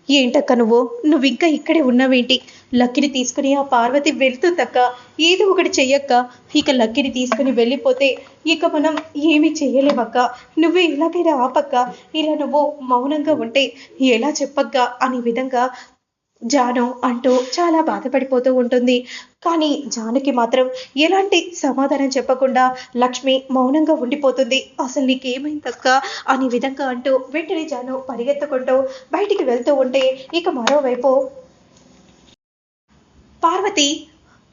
ఏంటక్క నువ్వింకా ఇక్కడే ఉన్నావేంటి? లక్కిని తీసుకుని ఆ పార్వతి వెళ్తుందక్క. ఏదో ఒకటి చెయ్యక్క. ఇక లక్కిని తీసుకుని వెళ్ళిపోతే ఇక మనం ఏమీ చెయ్యలేమక్క. నువ్వే ఇలాగైనా ఆపక్క. ఇలా నువ్వు మౌనంగా ఉంటే ఎలా చెప్పక్క అనే విధంగా జాను అంటూ చాలా బాధపడిపోతూ ఉంటుంది. కానీ జానుకి మాత్రం ఎలాంటి సమాధానం చెప్పకుండా లక్ష్మి మౌనంగా ఉండిపోతుంది. అసలు నీకేమైందక్క అనే విధంగా అంటూ వెంటనే జాను పరిగెత్తుకుంటూ బయటికి వెళ్తూ ఉంటే ఇక మరోవైపు పార్వతి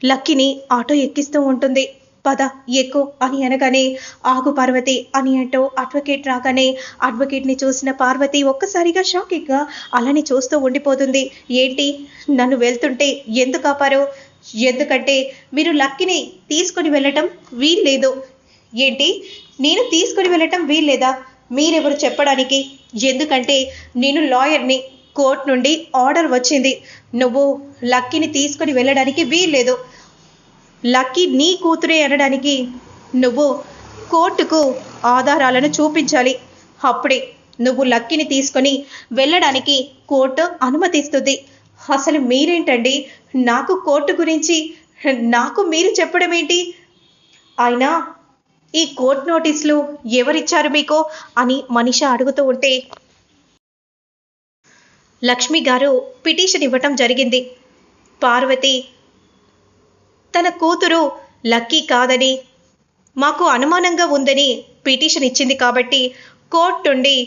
లక్కీని ఆటో ఎక్కిస్తూ ఉంటుంది. పద ఎక్కు అని అనగానే ఆగు పార్వతి అని అంటూ అడ్వకేట్ రాగానే అడ్వకేట్ని చూసిన పార్వతి ఒక్కసారిగా షాకింగ్గా అలానే చూస్తూ ఉండిపోతుంది. ఏంటి నన్ను వెళ్తుంటే ఎందుకు ఆపారు? ఎందుకంటే మీరు లక్కీని తీసుకొని వెళ్ళటం వీల్లేదు. ఏంటి నేను తీసుకొని వెళ్ళటం వీల్లేదా? మీరెవరు చెప్పడానికి? ఎందుకంటే నేను లాయర్ని. కోర్టు నుండి ఆర్డర్ వచ్చింది. నువ్వు లక్కీని తీసుకొని వెళ్ళడానికి వీల్లేదు. లక్కీ నీ కూతురే అనడానికి నువ్వు కోర్టుకు ఆధారాలను చూపించాలి. అప్పుడే నువ్వు లక్కీని తీసుకొని వెళ్ళడానికి కోర్టు అనుమతిస్తుంది. అసలు మీరేంటండి నాకు కోర్టు గురించి నాకు మీరు చెప్పడం ఏంటి? అయినా ఈ కోర్టు నోటీసులు ఎవరిచ్చారు మీకు అని మనిష అడుగుతూ ఉంటే లక్ష్మి గారు పిటిషన్ ఇవ్వటం జరిగింది. పార్వతి తన కూతురు లక్కీ కాదని మాకు అనుమానంగా ఉందని పిటిషన్ ఇచ్చింది కాబట్టి కోర్టు నుండి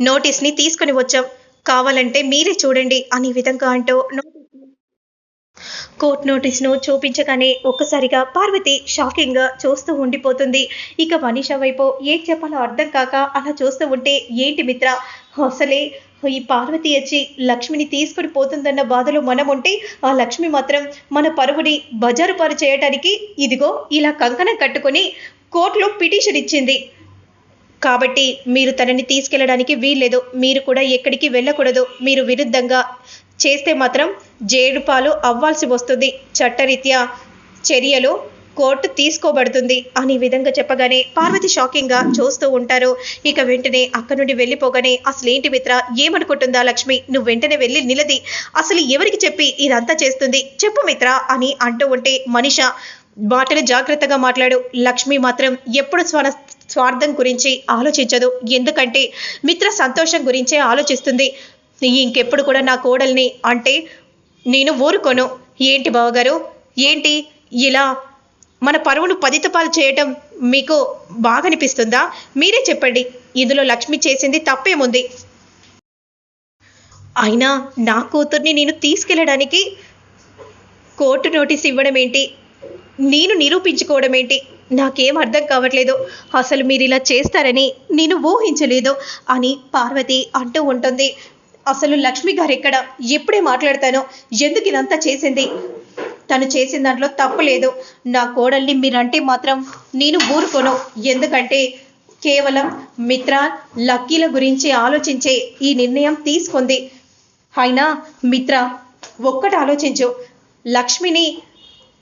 నోటీస్ని తీసుకుని వచ్చాం. కావాలంటే మీరే చూడండి అనే విధంగా అంటూ కోర్ట్ నోటీస్ను చూపించగానే ఒక్కసారిగా పార్వతి షాకింగ్గా చూస్తూ ఉండిపోతుంది. ఇక మనీషా వైపు ఏం చెప్పాలో అర్థం కాక అలా చూస్తూ ఉంటే ఏంటి మిత్ర అసలే ఈ పార్వతి వచ్చి లక్ష్మిని తీసుకుని పోతుందన్న బాధలో మనం ఉంటే ఆ లక్ష్మి మాత్రం మన పరువుని బజారు పారు చేయటానికి ఇదిగో ఇలా కంకణం కట్టుకొని కోర్టులో పిటిషన్ ఇచ్చింది. కాబట్టి మీరు తనని తీసుకెళ్ళడానికి వీల్లేదు. మీరు కూడా ఎక్కడికి వెళ్ళకూడదు. మీరు విరుద్ధంగా చేస్తే మాత్రం జైలు పాలు అవ్వాల్సి వస్తుంది. చట్టరీత్యా చర్యలు కోర్టు తీసుకోబడుతుంది అనే విధంగా చెప్పగానే పార్వతి షాకింగ్గా చూస్తూ ఉంటారు. ఇక వెంటనే అక్కడి నుండి వెళ్ళిపోగానే అసలేంటి మిత్ర ఏమనుకుంటుందా లక్ష్మి? నువ్వు వెంటనే వెళ్ళి నిలది. అసలు ఎవరికి చెప్పి ఇదంతా చేస్తుంది చెప్పు మిత్ర అని అంటూ ఉంటే మనిష మాటలు జాగ్రత్తగా మాట్లాడు. లక్ష్మి మాత్రం ఎప్పుడు స్వార్థం గురించి ఆలోచించదు. ఎందుకంటే మిత్ర సంతోషం గురించే ఆలోచిస్తుంది. ఇంకెప్పుడు కూడా నా కోడల్ని అంటే నేను ఊరుకోను. ఏంటి బావగారు ఏంటి ఇలా మన పరువును పదితపాలు చేయటం మీకు బాగా అనిపిస్తుందా? మీరే చెప్పండి. ఇందులో లక్ష్మి చేసింది తప్పేముంది? అయినా నా కూతుర్ని నేను తీసుకెళ్ళడానికి కోర్టు నోటీస్ ఇవ్వడం ఏంటి? నేను నిరూపించుకోవడం ఏంటి? నాకేం అర్థం కావట్లేదు. అసలు మీరు ఇలా చేస్తారని నేను ఊహించలేదు అని పార్వతి అంటూ ఉంటుంది. అసలు లక్ష్మి గారు ఎక్కడ? ఎప్పుడే మాట్లాడతాను? ఎందుకు ఇదంతా చేసింది? తను చేసిన దాంట్లో తప్పు లేదు. నా కోడల్ని మీరంటే మాత్రం నేను ఊరుకోను. ఎందుకంటే కేవలం మిత్ర లక్కీల గురించి ఆలోచించే ఈ నిర్ణయం తీసుకుంది. అయినా మిత్ర ఒక్కటి ఆలోచించు. లక్ష్మిని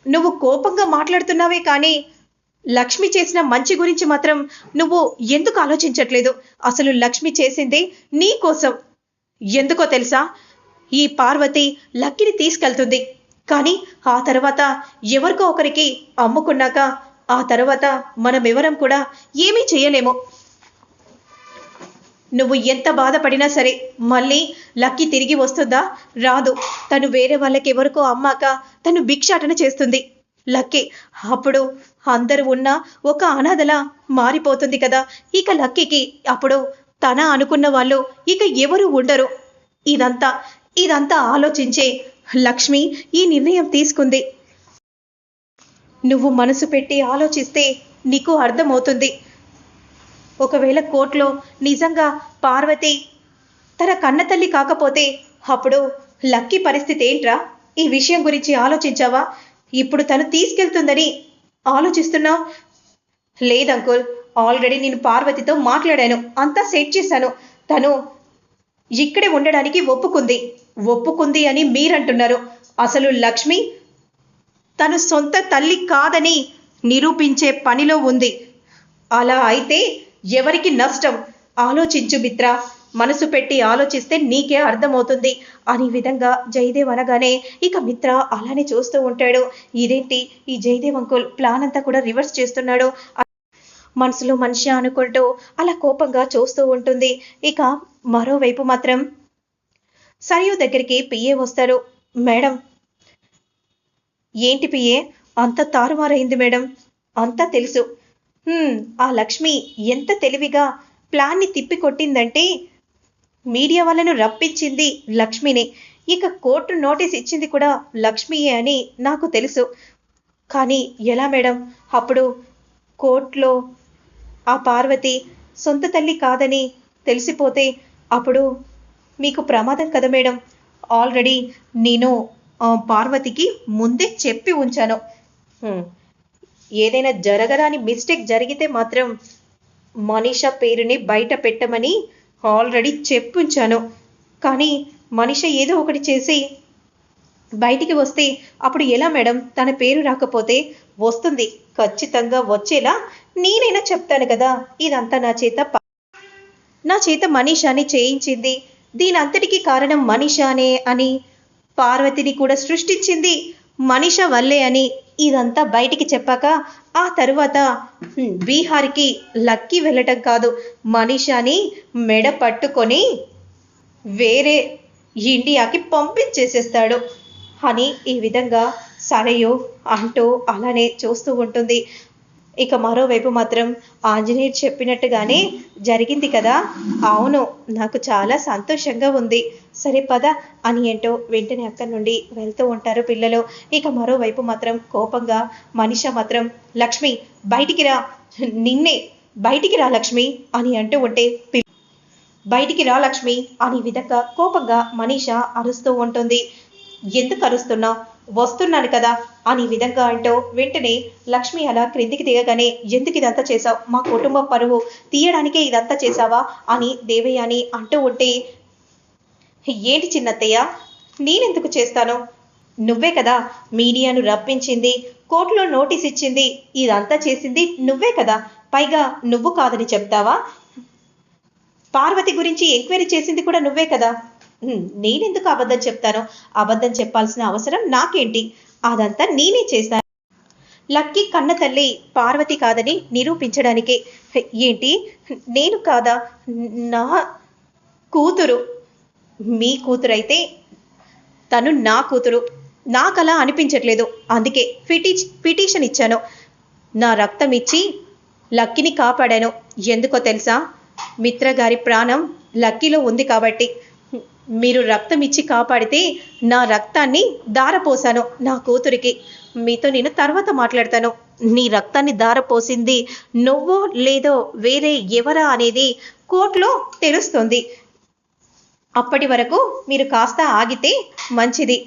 నువ్వు కోపంగా మాట్లాడుతున్నావే కానీ లక్ష్మి చేసిన మంచి గురించి మాత్రం నువ్వు ఎందుకు ఆలోచించట్లేదు? అసలు లక్ష్మి చేసింది నీ కోసం. ఎందుకో తెలుసా? ఈ పార్వతి లక్కిని తీసుకెళ్తుంది. కానీ ఆ తర్వాత ఎవరికో ఒకరికి అమ్ముకున్నాక ఆ తర్వాత మనం ఎవరం కూడా ఏమీ చేయలేము. నువ్వు ఎంత బాధపడినా సరే మళ్ళీ లక్కీ తిరిగి వస్తుందా? రాదు. తను వేరే వాళ్ళకి ఎవరికో అమ్మాక తను భిక్షాటన చేస్తుంది లక్కీ. అప్పుడు అందరూ ఉన్న ఒక అనాథలా మారిపోతుంది కదా. ఇక లక్కీకి అప్పుడు తన అనుకున్న వాళ్ళు ఇక ఎవరు ఉండరు. ఇదంతా ఇదంతా ఆలోచించే లక్ష్మి ఈ నిర్ణయం తీసుకుంది. నువ్వు మనసు పెట్టి ఆలోచిస్తే నీకు అర్థమవుతుంది. ఒకవేళ కోర్టులో నిజంగా పార్వతి తన కన్నతల్లి కాకపోతే అప్పుడు లక్కీ పరిస్థితి ఏంట్రా? ఈ విషయం గురించి ఆలోచించావా? ఇప్పుడు తను తీసుకెళ్తుందని ఆలోచిస్తున్నావు? లేదంకుల్, ఆల్రెడీ నేను పార్వతితో మాట్లాడాను. అంతా సెట్ చేశాను. తను ఇక్కడే ఉండడానికి ఒప్పుకుంది అని మీరంటున్నారు. అసలు లక్ష్మి తను సొంత తల్లి కాదని నిరూపించే పనిలో ఉంది. అలా అయితే ఎవరికి నష్టం? ఆలోచించు మిత్ర. మనసు పెట్టి ఆలోచిస్తే నీకే అర్థమవుతుంది అని విధంగా జయదేవ్ అనగానే ఇక మిత్ర అలానే చూస్తూ ఉంటాడు. ఇదేంటి ఈ జయదేవ్ అంకుల్ ప్లాన్ అంతా కూడా రివర్స్ చేస్తున్నాడు మనసులో మనిషి అనుకుంటూ అలా కోపంగా చూస్తూ ఉంటుంది. ఇక మరోవైపు మాత్రం సరియు దగ్గరికి పిఏ వస్తారు. మేడం, ఏంటి పిఏ అంత తారుమారైంది మేడం? అంతా తెలుసు. ఆ లక్ష్మి ఎంత తెలివిగా ప్లాన్ని తిప్పి కొట్టిందంటే మీడియా వాళ్ళను రప్పించింది లక్ష్మిని, ఇక కోర్టు నోటీస్ ఇచ్చింది కూడా లక్ష్మియే అని నాకు తెలుసు. కానీ ఎలా మేడం? అప్పుడు కోర్టులో ఆ పార్వతి సొంత తల్లి కాదని తెలిసిపోతే అప్పుడు మీకు ప్రమాదం కదా మేడం. ఆల్రెడీ నేను పార్వతికి ముందే చెప్పి ఉంచాను. ఏదైనా జరగరాని మిస్టేక్ జరిగితే మాత్రం మనీషా పేరుని బయట పెట్టమని ఆల్రెడీ చెప్పుంచాను. కానీ మనీషా ఏదో ఒకటి చేసి బయటికి వస్తే అప్పుడు ఎలా మేడం? తన పేరు రాకపోతే వస్తుంది, ఖచ్చితంగా వచ్చేలా నేనైనా చెప్తాను కదా. ఇదంతా నా చేత మనీషాని చేయించింది, దీని అంతటికీ కారణం మనీషానే అని, పార్వతిని కూడా సృష్టించింది మనీషా వల్లే అని ఇదంతా బయటికి చెప్పాక ఆ తరువాత బీహార్కి లక్కీ వెళ్ళటం కాదు, మనీషాని మెడ పట్టుకొని వేరే ఇండియాకి పంపించేసేస్తాడు అని ఈ విధంగా సరయు అంటూ అలానే చూస్తూ ఉంటుంది. ఇక మరోవైపు మాత్రం ఆంజనేయుడు చెప్పినట్టుగానే జరిగింది కదా. అవును, నాకు చాలా సంతోషంగా ఉంది. సరే పద అని ఏంటో వెంటనే అక్కడి నుండి వెళ్తూ ఉంటారు పిల్లలు. ఇక మరోవైపు మాత్రం కోపంగా మనీషా మాత్రం లక్ష్మి బయటికి రా, నిన్నే బయటికి రా లక్ష్మి అని అంటూ ఉంటే బయటికి రా లక్ష్మి అని విధంగా కోపంగా మనీషా అరుస్తూ ఉంటుంది. ఎందుకు అరుస్తున్నా? వస్తున్నాను కదా అని విధంగా అంటూ వెంటనే లక్ష్మి అలా క్రిందికి దిగగానే ఎందుకు ఇదంతా చేసావు? మా కుటుంబ పరువు తీయడానికే ఇదంతా చేసావా అని దేవయాని అంటూ ఉంటే ఏంటి చిన్నత్తయ్య, నేనెందుకు చేస్తాను? నువ్వే కదా మీడియాను రప్పించింది, కోర్టులో నోటీస్ ఇచ్చింది, ఇదంతా చేసింది నువ్వే కదా. పైగా నువ్వు కాదని చెప్తావా? పార్వతి గురించి ఎంక్వైరీ చేసింది కూడా నువ్వే కదా. నేనెందుకు అబద్ధం చెప్తాను? అబద్ధం చెప్పాల్సిన అవసరం నాకేంటి? అదంతా నేనే చేస్తాను. లక్కీ కన్న తల్లి పార్వతి కాదని నిరూపించడానికే. ఏంటి నేను కాదా? నా కూతురు మీ కూతురైతే తను నా కూతురు, నాకలా అనిపించట్లేదు. అందుకే పిటిషన్ ఇచ్చాను. నా రక్తం ఇచ్చి లక్కీని కాపాడాను. ఎందుకో తెలుసా? మిత్ర గారి ప్రాణం లక్కీలో ఉంది కాబట్టి. మీరు రక్తం ఇచ్చి కాపాడితే నా రక్తాన్ని దారపోసాను నా కూతురికి. మీతో నేను తర్వాత మాట్లాడతాను. నీ రక్తాన్ని దారపోసింది నువ్వో లేదో వేరే ఎవరా అనేది కోర్టులో తెలుస్తుంది. అప్పటి వరకు మీరు కాస్త ఆగితే మంచిది.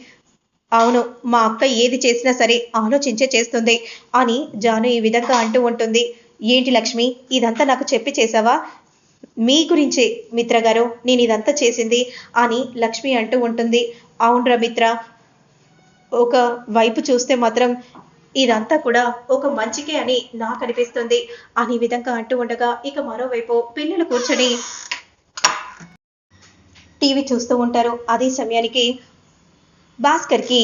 అవును, మా అక్క ఏది చేసినా సరే ఆలోచించే చేస్తుంది అని జాను ఈ విధంగా అంటూ ఉంటుంది. ఏంటి లక్ష్మి, ఇదంతా నాకు చెప్పి చేసావా? మీ గురించే మిత్రగారు నేను ఇదంతా చేసింది అని లక్ష్మి అంటూ ఉంటుంది. అవునరా మిత్ర, ఒక వైపు చూస్తే మాత్రం ఇదంతా కూడా ఒక మంచికే అని నాకు అనిపిస్తుంది అని విధంగా అంటూ ఉండగా ఇక మరోవైపు పిల్లలు కూర్చొని టీవీ చూస్తూ ఉంటారు. అదే సమయానికి భాస్కర్కి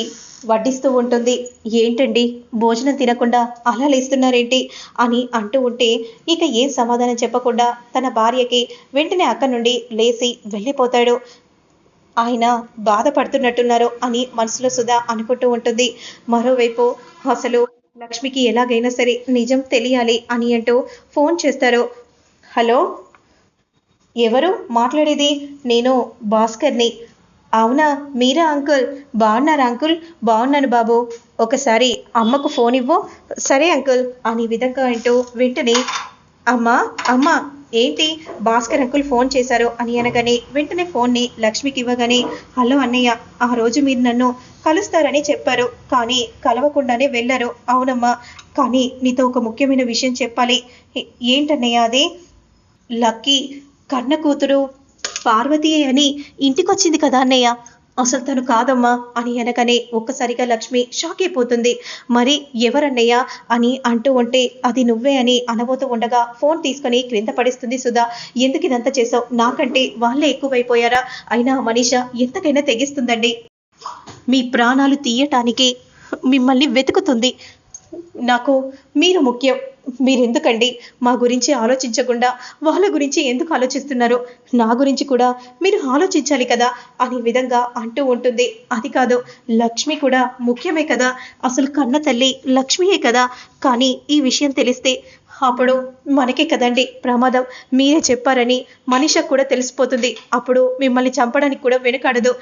వడ్డిస్తూ ఉంటుంది. ఏంటండి భోజనం తినకుండా అలా లేస్తున్నారేంటి అని అంటూ ఉంటే ఇక ఏం సమాధానం చెప్పకుండా తన భార్యకి వెంటనే అక్కడి నుండి లేచి వెళ్ళిపోతాడు. ఆయన బాధపడుతున్నట్టున్నారు అని మనసులో సుధా అనుకుంటూ ఉంటుంది. మరోవైపు అసలు లక్ష్మికి ఎలాగైనా సరే నిజం తెలియాలి అని అంటూ ఫోన్ చేస్తారు. హలో, ఎవరు మాట్లాడేది? నేను భాస్కర్ని. అవునా, మీరా అంకుల్? బాగున్నారా అంకుల్? బాగున్నాను బాబు, ఒకసారి అమ్మకు ఫోన్ ఇవ్వు. సరే అంకుల్ అని విధంగా అంటూ వెంటనే అమ్మా ఏంటి భాస్కర్ అంకుల్ ఫోన్ చేశారు అని అనగానే వెంటనే ఫోన్ని లక్ష్మికి ఇవ్వగానే హలో అన్నయ్య, ఆ రోజు మీరు నన్ను కలుస్తారని చెప్పారు కానీ కలవకుండానే వెళ్ళారు. అవునమ్మా, కానీ నీతో ఒక ముఖ్యమైన విషయం చెప్పాలి. ఏంటన్నయ్య అది? లక్కీ కన్న కూతురు పార్వతి అని ఇంటికొచ్చింది కదా అన్నయ్య. అసలు తను కాదమ్మా అని అనగానే ఒక్కసారిగా లక్ష్మి షాక్ అయిపోతుంది. మరి ఎవరన్నయ్య అని అంటూ ఉంటే అది నువ్వే అని అనబోతూ ఉండగా ఫోన్ తీసుకొని క్రింద పడేస్తుంది సుధా. ఎందుకు ఇదంతా చేసావు? నాకంటే వాళ్ళే ఎక్కువైపోయారా? అయినా మనీష ఎంతకైనా తెగిస్తుందండి. మీ ప్రాణాలు తీయటానికి మిమ్మల్ని వెతుకుతుంది. నాకు మీరు ముఖ్యం. మీరెందుకండి మా గురించి ఆలోచించకుండా వాళ్ళ గురించి ఎందుకు ఆలోచిస్తున్నారు? నా గురించి కూడా మీరు ఆలోచించాలి కదా అనే విధంగా అంటూ ఉంటుంది. అది కాదు, లక్ష్మి కూడా ముఖ్యమే కదా, అసలు కన్న తల్లి లక్ష్మియే కదా. కానీ ఈ విషయం తెలిస్తే అప్పుడు మనకే కదండి ప్రమాదం. మీరే చెప్పారని మనిషకు కూడా తెలిసిపోతుంది. అప్పుడు మిమ్మల్ని చంపడానికి కూడా వెనుకాడదు.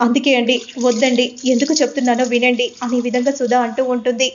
అందుకే అండి, వద్దండి, ఎందుకు చెప్తున్నానో వినండి అనే విధంగా సుధా అంటూ ఉంటుంది.